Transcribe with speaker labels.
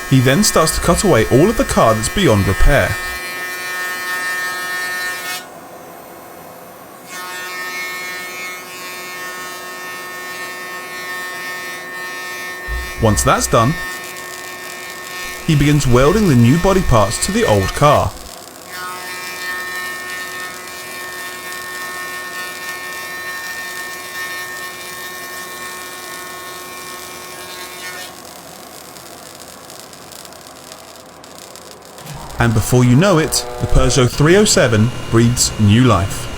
Speaker 1: He then starts to cut away all of the car that's beyond repair. Once that's done, he begins welding the new body parts to the old car. And before you know it, the Peugeot 307 breathes new life.